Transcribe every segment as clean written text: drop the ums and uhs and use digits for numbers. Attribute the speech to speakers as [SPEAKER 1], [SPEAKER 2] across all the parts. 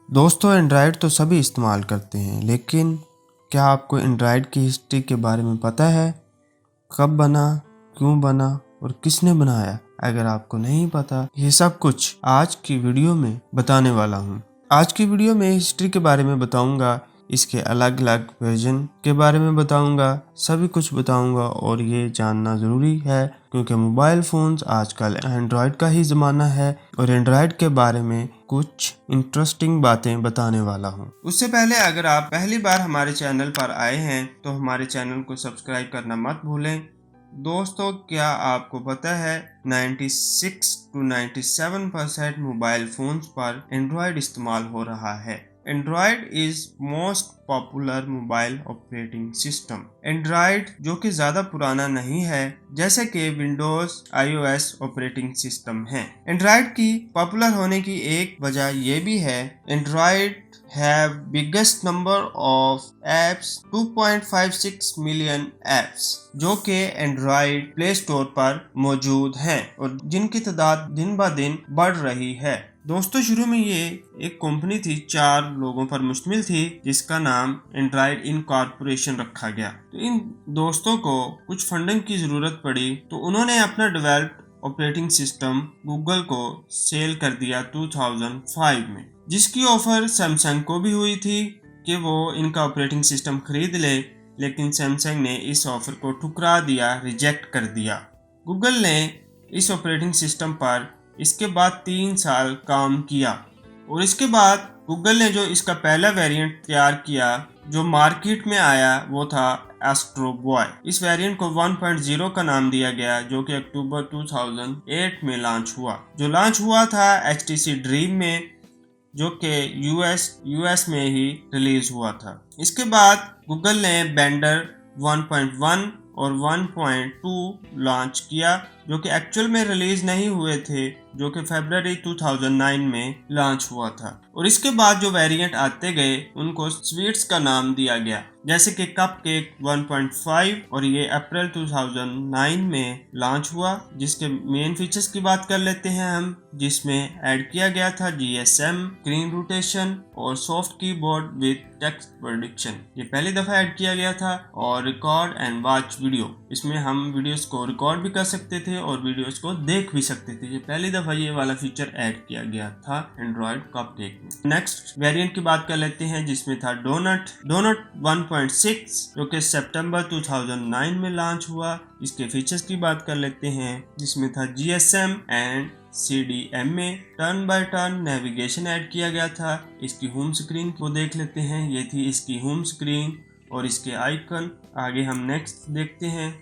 [SPEAKER 1] दोस्तों, एंड्रॉयड तो सभी इस्तेमाल करते हैं, लेकिन क्या आपको एंड्रॉयड की हिस्ट्री के बारे में पता है? कब बना, क्यों बना और किसने बनाया? अगर आपको नहीं पता, ये सब कुछ आज की वीडियो में बताने वाला हूँ। आज की वीडियो में हिस्ट्री के बारे में बताऊंगा, इसके अलग अलग वर्जन के बारे में बताऊंगा, सभी कुछ बताऊंगा। और ये जानना ज़रूरी है क्योंकि मोबाइल फ़ोन्स आजकल एंड्रॉयड का ही ज़माना है और एंड्रॉयड के बारे में कुछ इंटरेस्टिंग बातें बताने वाला हूँ। उससे पहले अगर आप पहली बार हमारे चैनल पर आए हैं तो हमारे चैनल को सब्सक्राइब करना मत भूलें। दोस्तों, क्या आपको पता है 96 to 97% मोबाइल फोन्स पर एंड्रॉयड इस्तेमाल हो रहा है। Android is most popular mobile operating system. Android जो कि ज़्यादा पुराना नहीं है जैसे कि विंडोज iOS ऑपरेटिंग सिस्टम है। एंड्रॉयड की पॉपुलर होने की एक वजह ये भी है, Android have biggest number of apps 2.56 million apps जो कि एंड्रॉयड प्ले स्टोर पर मौजूद हैं और जिनकी तादाद दिन ब दिन बढ़ रही है। दोस्तों, शुरू में ये एक कंपनी थी, 4 लोगों पर मुश्तमिल थी, जिसका नाम एंड्रॉयड इनकॉर्पोरेशन रखा गया। तो इन दोस्तों को कुछ फंडिंग की जरूरत पड़ी तो उन्होंने अपना डेवलप्ड ऑपरेटिंग सिस्टम गूगल को सेल कर दिया 2005 में, जिसकी ऑफर सैमसंग को भी हुई थी कि वो इनका ऑपरेटिंग सिस्टम खरीद ले, लेकिन सैमसंग ने इस ऑफर को ठुकरा दिया, रिजेक्ट कर दिया। गूगल ने इस ऑपरेटिंग सिस्टम पर इसके बाद 3 साल काम किया और इसके बाद गूगल ने जो इसका पहला वेरिएंट तैयार किया जो मार्केट में आया वो था एस्ट्रो बॉय। इस वेरिएंट को 1.0 का नाम दिया गया जो कि अक्टूबर 2008 में लॉन्च हुआ। जो लॉन्च हुआ था HTC ड्रीम में, जो कि यूएस में ही रिलीज हुआ था। इसके बाद गूगल ने बेंडर 1.1 और 1.2 लॉन्च किया जो कि एक्चुअल में रिलीज नहीं हुए थे, जो कि फरवरी 2009 में लॉन्च हुआ था। और इसके बाद जो वेरिएंट आते गए उनको स्वीट्स का नाम दिया गया, जैसे कि कपकेक 1.5 और ये अप्रैल 2009 में लॉन्च हुआ। जिसके मेन फीचर्स की बात कर लेते हैं हम, जिसमें ऐड किया गया था GSM, स्क्रीन रोटेशन और soft keyboard with text prediction. ये पहली दफा ऐड किया गया था। और रिकॉर्ड एंड वॉच वीडियो, इसमें हम वीडियोस को रिकॉर्ड भी कर सकते थे और वीडियोस को देख भी सकते थे। ये पहली दफा ये वाला फीचर ऐड किया गया था एंड्रॉयड कपकेक में। नेक्स्ट वेरिएंट की बात कर लेते हैं, जिसमें था डोनट 1.6 जो कि सितंबर 2009 में लॉन्च हुआ। इसके फीचर्स की बात कर लेते हैं, जिसमें था GSM एंड CDM में turn by turn navigation add किया गया था। इसकी होम स्क्रीन को देख लेते हैं, ये थी इसकी होम स्क्रीन और इसके आइकन। आगे हम नेक्स्ट देखते हैं।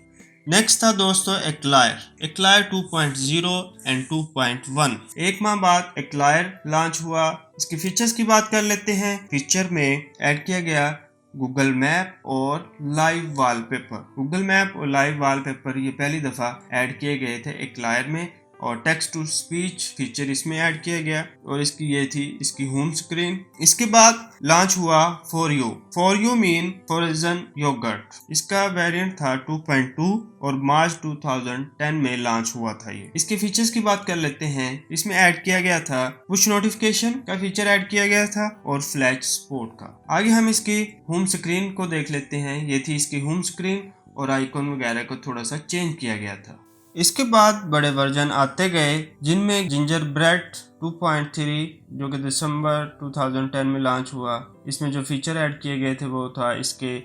[SPEAKER 1] नेक्स्ट था दोस्तों एक्लायर 2.0 एंड 2.1। एक माह बाद एक्लायर लॉन्च हुआ। इसके फीचर्स की बात कर लेते हैं। फीचर में ऐड किया गया गूगल मैप और लाइव वॉलपेपर। गूगल मैप और लाइव वॉलपेपर ये पहली दफा ऐड किए गए थे एक्लायर में। और टेक्स्ट टू स्पीच फीचर इसमें ऐड किया गया और इसकी ये थी इसकी होम स्क्रीन। इसके बाद लॉन्च हुआ Froyo mean frozen yogurt. इसका वेरिएंट था 2.2 और मार्च 2010 में लॉन्च हुआ था ये। इसके फीचर्स की बात कर लेते हैं। इसमें ऐड किया गया था पुश नोटिफिकेशन का फीचर ऐड किया गया था और फ्लैश सपोर्ट का। आगे हम इसकी होम स्क्रीन को देख लेते हैं। ये थी इसकी होम स्क्रीन और आइकॉन वगैरह को थोड़ा सा चेंज किया गया था। इसके बाद बड़े वर्जन आते गए, जिनमें जिंजर ब्रेड 2.3 जो कि दिसंबर 2010 में लॉन्च हुआ। इसमें जो फीचर ऐड किए गए थे वो था इसके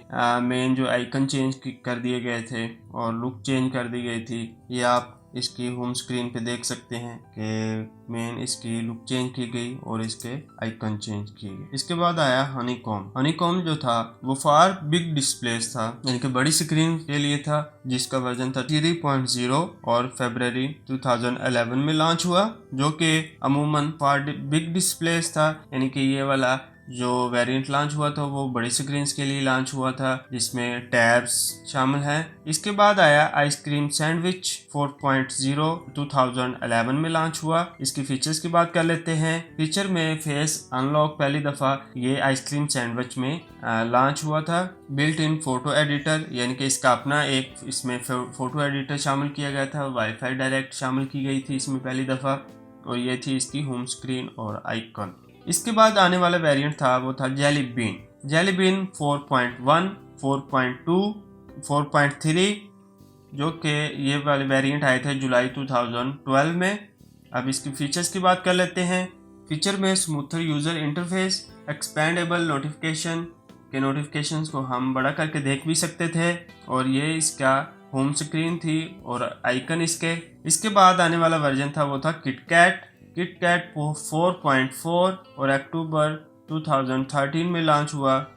[SPEAKER 1] मेन जो आइकन चेंज कर दिए गए थे और लुक चेंज कर दी गई थी। ये आप इसकी होम स्क्रीन पे देख सकते हैं कि मेन इसकी लुक चेंज की गई और इसके आइकन चेंज किए गए। इसके बाद आया हनीकॉम जो था वो फार बिग डिस्प्लेस था, यानी कि बड़ी स्क्रीन के लिए था, जिसका वर्जन था 3.0 और फरवरी 2011 में लॉन्च हुआ, जो कि अमूमन फार बिग डिस्प्लेस था, यानी कि ये वाला जो वेरिएंट लॉन्च हुआ था वो बड़ी स्क्रीन के लिए लॉन्च हुआ था, जिसमें टैब्स शामिल हैं। इसके बाद आया आइसक्रीम सैंडविच 4.0 2011 में लॉन्च हुआ। इसकी फीचर्स की बात कर लेते हैं। फीचर में फेस अनलॉक पहली दफा ये आइसक्रीम सैंडविच में लॉन्च हुआ था। बिल्ट इन फोटो एडिटर, यानी कि इसका अपना एक इसमें फोटो एडिटर शामिल किया गया था। वाईफाई डायरेक्ट शामिल की गई थी इसमें पहली दफा और ये थी इसकी होम स्क्रीन और आइकन। इसके बाद आने वाला वेरिएंट था वो था जेली बीन 4.1, 4.2, 4.3, जो कि ये वाले वेरिएंट आए थे जुलाई 2012 में। अब इसकी फीचर्स की बात कर लेते हैं। फीचर में smoother user interface, expandable notification के नोटिफिकेशंस को हम बड़ा करके देख भी सकते थे, और ये इसका होम स्क्रीन थी और आइकन इसके बाद आने वाला वर्जन था वो था किटकैट 4.4 और अक्टूबर 2013 में लॉन्च हुआ,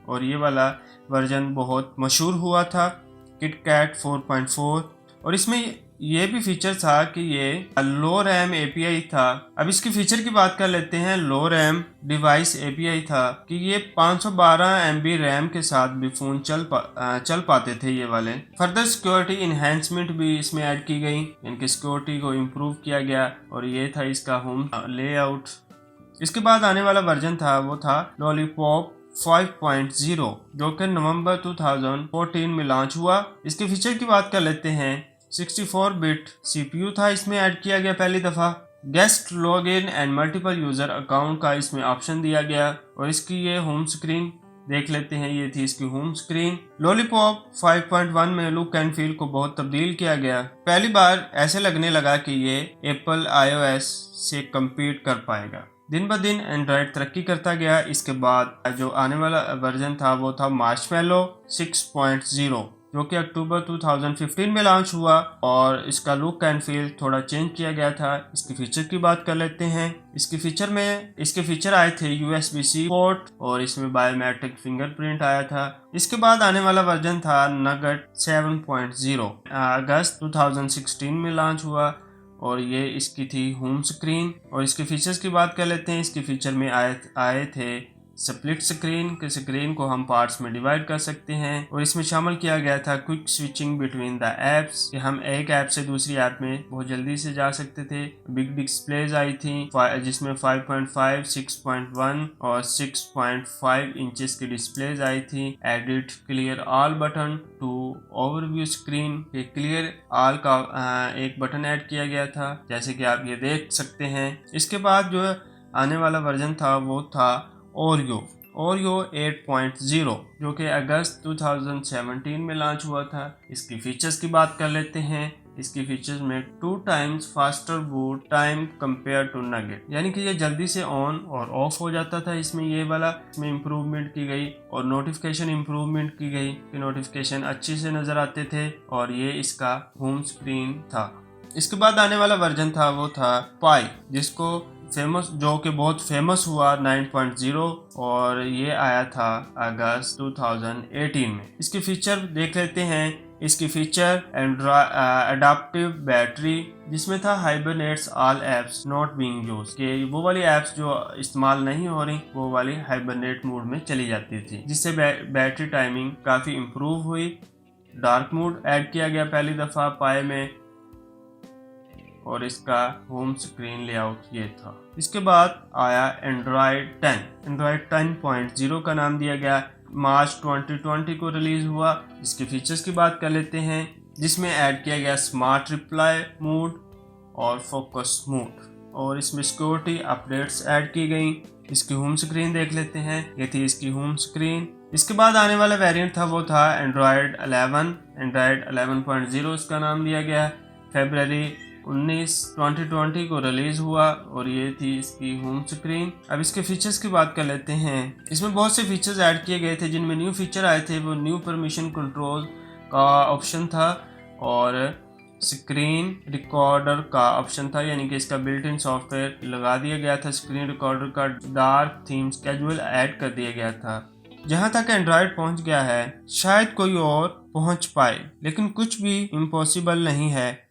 [SPEAKER 1] और ये वाला वर्जन बहुत मशहूर हुआ था किटकैट 4.4। और इसमें ये भी फीचर था कि ये लो रैम एपीआई था। अब इसकी फीचर की बात कर लेते हैं। लो रैम डिवाइस एपीआई था कि ये 512 MB रैम के साथ भी फ़ोन चल पाते थे ये वाले। फर्दर सिक्योरिटी इन्हेंसमेंट भी इसमें ऐड की गई, इनकी सिक्योरिटी को इम्प्रूव किया गया, और ये था इसका होम लेआउट। इसके बाद आने वाला वर्जन था वो था लॉलीपॉप 5.0, जो कि नवंबर 2014 में लॉन्च हुआ। इसके फीचर की बात कर लेते हैं। 64 बिट CPU था इसमें ऐड किया गया पहली दफ़ा। Guest login and multiple user account का इसमें ऑप्शन दिया गया, और इसकी ये होम स्क्रीन देख लेते हैं। ये थी इसकी होम स्क्रीन। लॉलीपॉप 5.1 में लुक एंड फील को बहुत तब्दील किया गया। पहली बार ऐसे लगने लगा कि ये एप्पल iOS से कम्पीट कर पाएगा। दिन ब दिन एंड्रॉयड तरक्की करता गया। इसके बाद जो आने वाला वर्जन था वो था मार्शमैलो 6.0, जो कि अक्टूबर 2015 में लॉन्च हुआ, और इसका लुक एंड फील थोड़ा चेंज किया गया था। इसकी फीचर की बात कर लेते हैं। इसके फीचर आए थे USB-C पोर्ट, और इसमें बायोमेट्रिक फिंगरप्रिंट आया था। इसके बाद आने वाला वर्जन था नगेट 7.0, अगस्त 2016 में लॉन्च हुआ, और ये इसकी थी होम स्क्रीन। और इसके फीचर्स की बात कर लेते हैं। इसके फीचर में आए थे स्प्लिट स्क्रीन के स्क्रीन को हम पार्ट्स में डिवाइड कर सकते हैं, और इसमें शामिल किया गया था quick switching between the apps, कि हम एक ऐप से दूसरी ऐप में बहुत जल्दी से जा सकते थे। बिग डिस्प्लेज आई थी जिसमें 5.5, 6.1 और 6.5 इंचेस की डिस्प्लेज आई थी। Edit clear all button to overview screen के क्लियर ऑल का एक बटन ऐड किया गया था, जैसे कि आप ये देख सकते हैं। इसके बाद जो आने वाला वर्जन था वो था ओरियो 8.0, जो कि अगस्त 2017 में लॉन्च हुआ था। इसकी फीचर्स की बात कर लेते हैं। इसकी फीचर्स में 2 times faster boot time compare to Nougat, यानी कि ये जल्दी से ऑन और ऑफ हो जाता था। इसमें इम्प्रूवमेंट की गई, और नोटिफिकेशन इम्प्रूवमेंट की गई कि नोटिफिकेशन अच्छे से नज़र आते थे, और ये इसका होम स्क्रीन था। इसके बाद आने वाला वर्जन था वो था पाई, जो कि बहुत फेमस हुआ 9.0, और ये आया था अगस्त 2018 में। इसके फीचर देख लेते हैं। इसकी फीचर एडाप्टिव बैटरी, जिसमें था hibernates all apps not being used, कि वो वाली एप्स जो इस्तेमाल नहीं हो रही वो वाली हाइबरनेट मोड में चली जाती थी, जिससे बैटरी टाइमिंग काफ़ी इम्प्रूव हुई। डार्क मोड ऐड किया गया पहली दफ़ा पाए में, और इसका होम स्क्रीन लेआउट ये था। इसके बाद आया एंड्रॉयड 10.0 का नाम दिया गया। मार्च 2020 को रिलीज हुआ। इसके फीचर्स की बात कर लेते हैं, जिसमें ऐड किया गया स्मार्ट रिप्लाई मोड और फोकस मोड, और इसमें सिक्योरिटी अपडेट्स ऐड की गई। इसकी होम स्क्रीन देख लेते हैं। ये थी इसकी होम स्क्रीन। इसके बाद आने वाला वेरिएंट था वो था एंड्रॉयड 11.0 इसका नाम दिया गया। फरवरी 19 2020 को रिलीज हुआ, और ये थी इसकी होम स्क्रीन। अब इसके फीचर्स की बात कर लेते हैं। इसमें बहुत से फीचर्स ऐड किए गए थे। जिनमें न्यू फीचर आए थे वो न्यू परमिशन कंट्रोल का ऑप्शन था, और स्क्रीन रिकॉर्डर का ऑप्शन था, यानी कि इसका बिल्ट इन सॉफ्टवेयर लगा दिया गया था। स्क्रीन रिकॉर्डर का डार्क थीम स्केड्यूल ऐड कर दिया गया था। जहां तक एंड्रॉयड पहुंच गया है, शायद कोई और पहुंच पाए, लेकिन कुछ भी इम्पॉसिबल नहीं है।